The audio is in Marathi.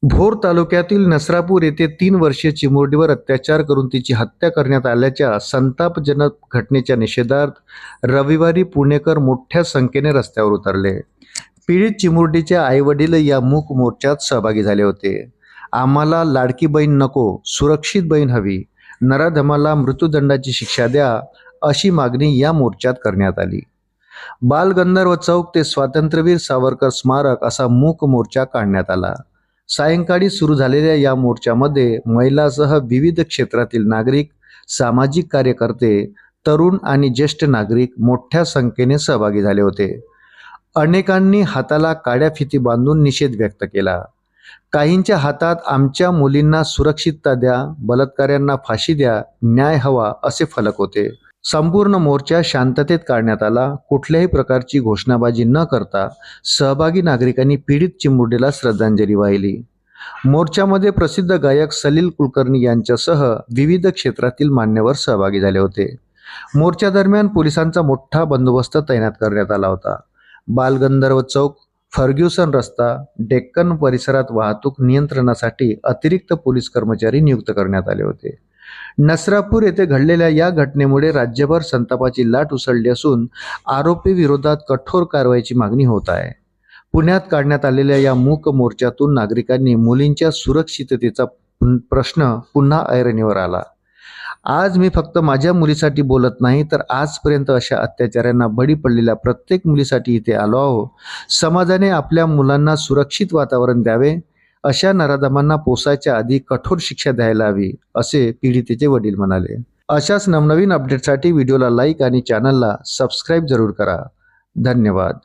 भोर तालुक्यातील नसरापूर येथे 3 वर्षीय चिमुरडीवर अत्याचार करून तिची हत्या करण्यात आल्याच्या संतापजनक घटनेच्या निषेधार्थ रविवारी पुणेकर मोठ्या संख्येने रस्त्यावर उतरले. पीडित चिमुरडीचे आईवडील या मूक मोर्चात सहभागी झाले होते. आम्हाला लाडकी बहीण नको, सुरक्षित बहीण हवी, नराधमाला मृत्यूदंडाची शिक्षा द्या, अशी मागणी या मोर्चात करण्यात आली. बालगंधर्व चौक ते स्वातंत्र्यवीर सावरकर स्मारक असा मूक मोर्चा काढण्यात आला. सायंकाळी सुरू झालेल्या या मोर्चामध्ये महिलांसह विविध क्षेत्रातील नागरिक, सामाजिक कार्यकर्ते, तरुण आणि ज्येष्ठ नागरिक मोठ्या संख्येने सहभागी झाले होते. अनेकांनी हाताला काळ्या फिती बांधून निषेध व्यक्त केला. काहींच्या हातात आमच्या मुलींना सुरक्षितता द्या, बलात्काऱ्यांना फाशी द्या, न्याय हवा असे फलक होते. संपूर्ण मोर्चा शांततेत काढण्यात आला. कुठल्याही प्रकारची घोषणाबाजी न करता सहभागी नागरिकांनी पीडित चिमुरडीला श्रद्धांजली वाहिली. मोर्चामध्ये प्रसिद्ध गायक सलील कुलकर्णी यांच्यासह विविध क्षेत्रातील मान्यवर सहभागी झाले होते. मोर्चादरम्यान पोलिसांचा मोठा बंदोबस्त तैनात करण्यात आला होता. बालगंधर्व चौक, फर्ग्युसन रस्ता, डेक्कन परिसरात वाहतूक नियंत्रणासाठी अतिरिक्त पोलीस कर्मचारी नियुक्त करण्यात आले होते. नसरापूर येथे घडलेल्या या घटनेमुळे राज्यभर संतापाची लाट उसळली असून आरोपी विरोधात कठोर कारवाईची मागणी होत आहे. पुण्यात काढण्यात आलेल्या या मूक मोर्चातून नागरिकांनी मुलींच्या सुरक्षिततेचा प्रश्न पुन्हा ऐरणीवर आला. आज मी फक्त माझ्या मुलीसाठी बोलत नाही, तर आजपर्यंत अशा अत्याचारांना बळी पडलेल्या प्रत्येक मुलीसाठी इथे आलो आहो. समाजाने आपल्या मुलांना सुरक्षित वातावरण द्यावे, अशा नराधमांना पोसायच्या आधी कठोर शिक्षा द्यायला हवी, असे पीडितेचे वडील म्हणाले. अशाच नवनवीन अपडेटसाठी व्हिडिओला लाईक आणि चॅनलला सबस्क्राईब जरूर करा. धन्यवाद.